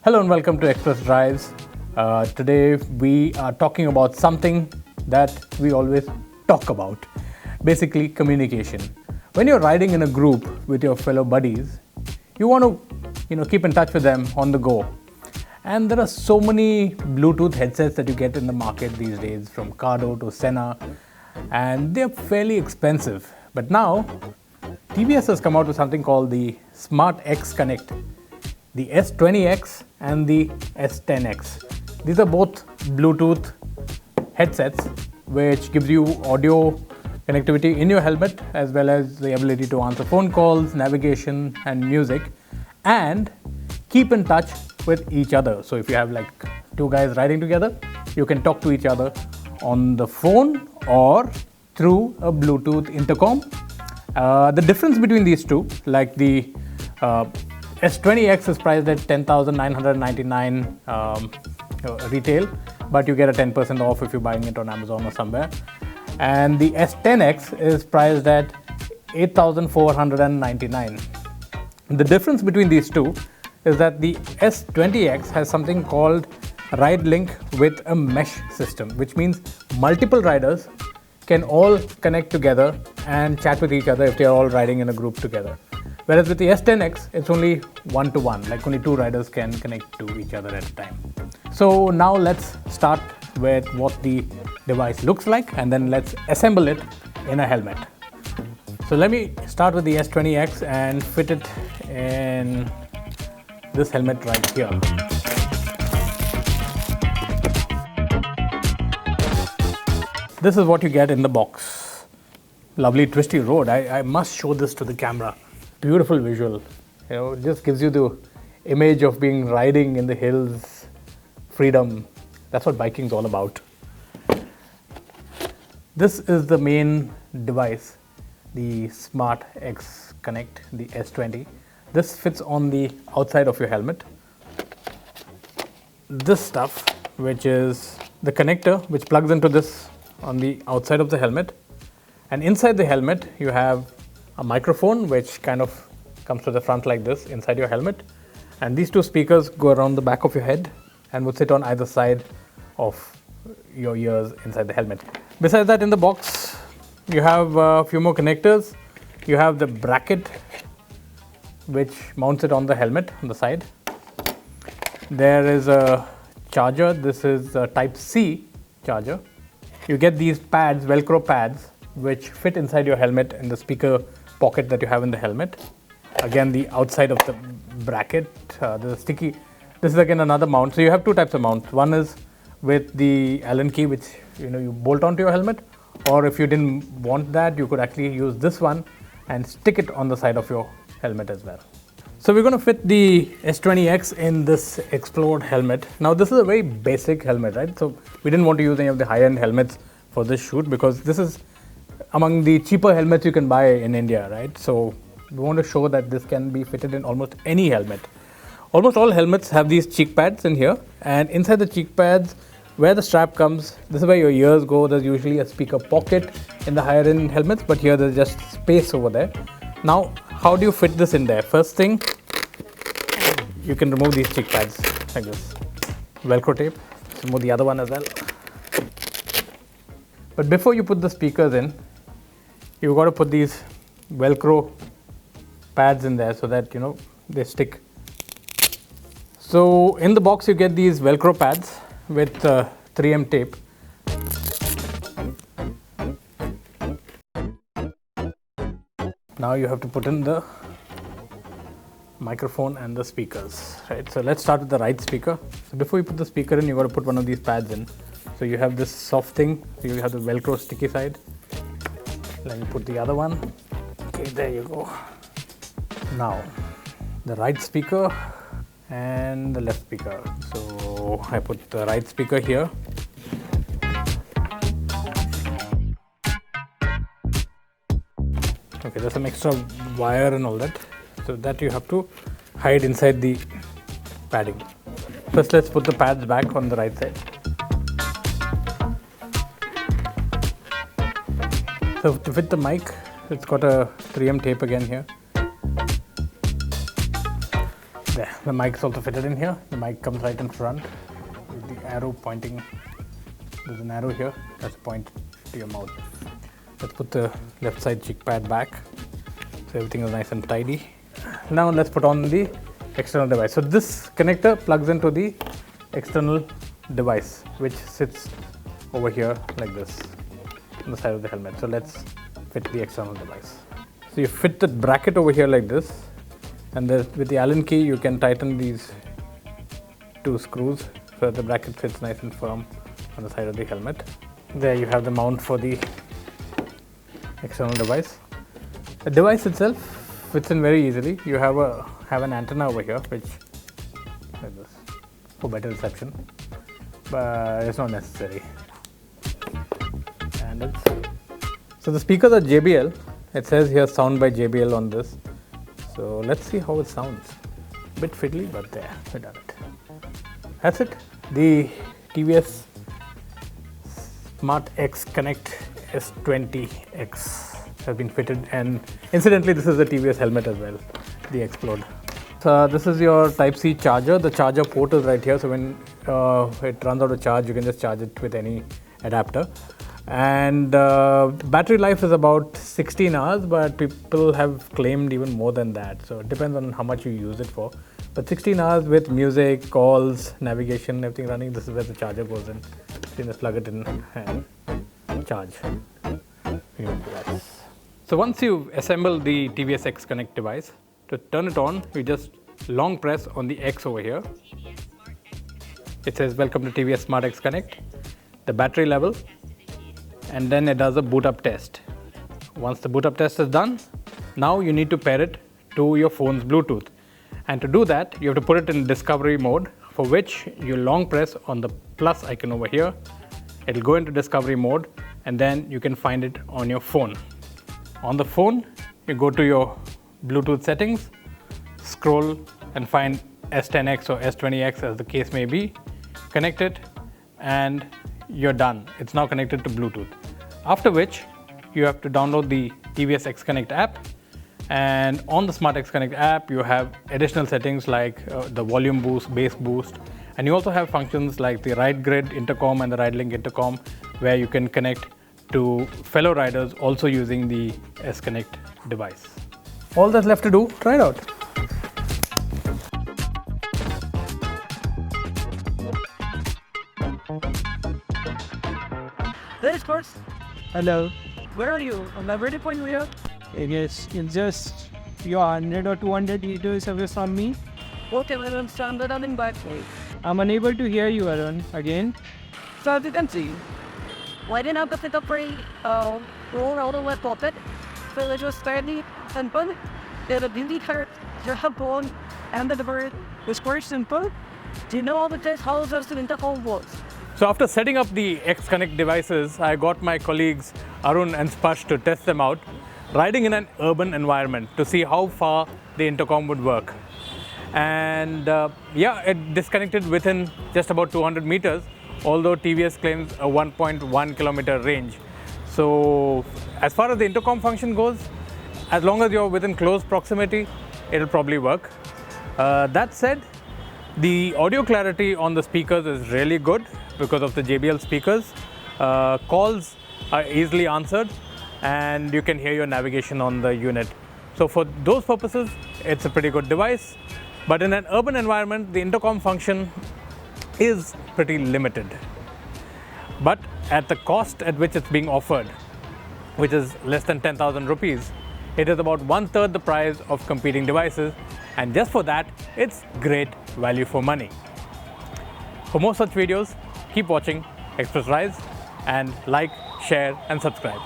Hello and welcome to Express Drives. Today we are talking about something that we always talk about, basically communication. When you're riding in a group with your fellow buddies, you want to keep in touch with them on the go. And there are so many Bluetooth headsets that you get in the market these days, from Cardo to Sena, and they're fairly expensive. But now TVS has come out with something called the SmartXonnect, the S20X and the S10X. These are both Bluetooth headsets which gives you audio connectivity in your helmet as well as the ability to answer phone calls, navigation and music, and keep in touch with each other. So if you have like two guys riding together, you can talk to each other on the phone or through a Bluetooth intercom. The difference between these two, like the S20X is priced at $10,999 retail, but you get a 10% off if you're buying it on Amazon or somewhere. And the S10X is priced at $8,499. The difference between these two is that the S20X has something called Ride Link with a mesh system, which means multiple riders can all connect together and chat with each other if they are all riding in a group together. Whereas with the S10X, it's only one-to-one, like only two riders can connect to each other at a time. So now let's start with what the device looks like and then let's assemble it in a helmet. So let me start with the S20X and fit it in this helmet right here. This is what you get in the box. Lovely twisty road. I must show this to the camera. Beautiful visual. It just gives you the image of being riding in the hills, freedom. That's what biking is all about. This is the main device, the SmartXonnect, the S20. This fits on the outside of your helmet. This stuff, which is the connector, which plugs into this on the outside of the helmet. And inside the helmet, you have a microphone which kind of comes to the front like this inside your helmet, and these two speakers go around the back of your head and would sit on either side of your ears inside the helmet. Besides that, in the box you have a few more connectors. You have the bracket which mounts it on the helmet on the side. There is a charger. This is a type C charger. You get these pads, Velcro pads, which fit inside your helmet in the speaker pocket that you have in the helmet. Again, the outside of the bracket, there's a sticky. This is again another mount. So you have two types of mounts. One is with the Allen key, which you bolt onto your helmet, or if you didn't want that, you could actually use this one and stick it on the side of your helmet as well. So we're going to fit the S20X in this Explode helmet. Now this is a very basic helmet, right? So we didn't want to use any of the high-end helmets for this shoot because this is among the cheaper helmets you can buy in India, right? So we want to show that this can be fitted in almost any helmet. Almost all helmets have these cheek pads in here, and inside the cheek pads, where the strap comes, this is where your ears go. There's usually a speaker pocket in the higher end helmets, but here there's just space over there. Now, how do you fit this in there? First thing, you can remove these cheek pads like this. Velcro tape, remove the other one as well. But before you put the speakers in, you've got to put these Velcro pads in there so that they stick. So in the box you get these Velcro pads with 3M tape. Now you have to put in the microphone and the speakers, right? So let's start with the right speaker. So before you put the speaker in, you got to put one of these pads in. So you have this soft thing. So you have the Velcro sticky side. Let me put the other one. Okay, there you go. Now, the right speaker and the left speaker. So I put the right speaker here. Okay, there's some extra wire and all that. So that you have to hide inside the padding. First, let's put the pads back on the right side. So to fit the mic, it's got a 3M tape again here. There, the mic is also fitted in here. The mic comes right in front with the arrow pointing. There's an arrow here that's point to your mouth. Let's put the left side cheek pad back so everything is nice and tidy. Now let's put on the external device. So this connector plugs into the external device which sits over here like this on the side of the helmet. So let's fit the external device. So you fit the bracket over here like this, and with the Allen key you can tighten these two screws so that the bracket fits nice and firm on the side of the helmet. There you have the mount for the external device. The device itself fits in very easily. You have an antenna over here which like this for better reception, but it's not necessary. And so the speakers are JBL. It says here sound by JBL on this. So let's see how it sounds. A bit fiddly, but there, we done it. That's it. The TVS SmartXonnect S20X has been fitted, and incidentally this is the TVS helmet as well, the Explode. So this is your Type-C charger. The charger port is right here, so when it runs out of charge you can just charge it with any adapter. And battery life is about 16 hours, but people have claimed even more than that, so it depends on how much you use it for. But 16 hours with music, calls, navigation, everything running. This is where the charger goes in. You can just plug it in and charge. So once you assemble the TVS SmartXonnect device, to turn it on, you just long press on the X over here. It says welcome to TVS SmartXonnect, the battery level, and then it does a boot up test. Once the boot up test is done, now you need to pair it to your phone's Bluetooth. And to do that, you have to put it in discovery mode, for which you long press on the plus icon over here. It'll go into discovery mode, and then you can find it on your phone. On the phone, you go to your Bluetooth settings, scroll and find S10X or S20X as the case may be, connect it, and you're done. It's now connected to Bluetooth. After which, you have to download the TVS SmartXonnect app, and on the SmartXonnect app you have additional settings like the volume boost, bass boost, and you also have functions like the Ride Grid intercom and the Ride Link intercom, where you can connect to fellow riders also using the SmartXonnect device. All that's left to do, try it out. There is first. Hello. Where are you? On the ready point here? Yes, it's just your 100 or 200 meters away from me. Okay, well, I'm standing running by me. I'm unable to hear you, Arun. Again. So as you can see, why didn't I put it up roll out of my pocket? So it was fairly simple. There's a beauty card, your headphone, and the bird was quite simple. Do you know all the test how does the intercom works? So after setting up the SmartXonnect devices, I got my colleagues Arun and Spash to test them out, riding in an urban environment to see how far the intercom would work. And yeah, it disconnected within just about 200 meters, although TVS claims a 1.1 kilometer range. So as far as the intercom function goes, as long as you're within close proximity, it'll probably work. That said, the audio clarity on the speakers is really good because of the JBL speakers. Calls are easily answered, and you can hear your navigation on the unit. So for those purposes, it's a pretty good device. But in an urban environment, the intercom function is pretty limited. But at the cost at which it's being offered, which is less than 10,000 rupees, it is about 1/3 the price of competing devices, and just for that, it's great value for money. For more such videos, keep watching Express Rise and like, share and subscribe.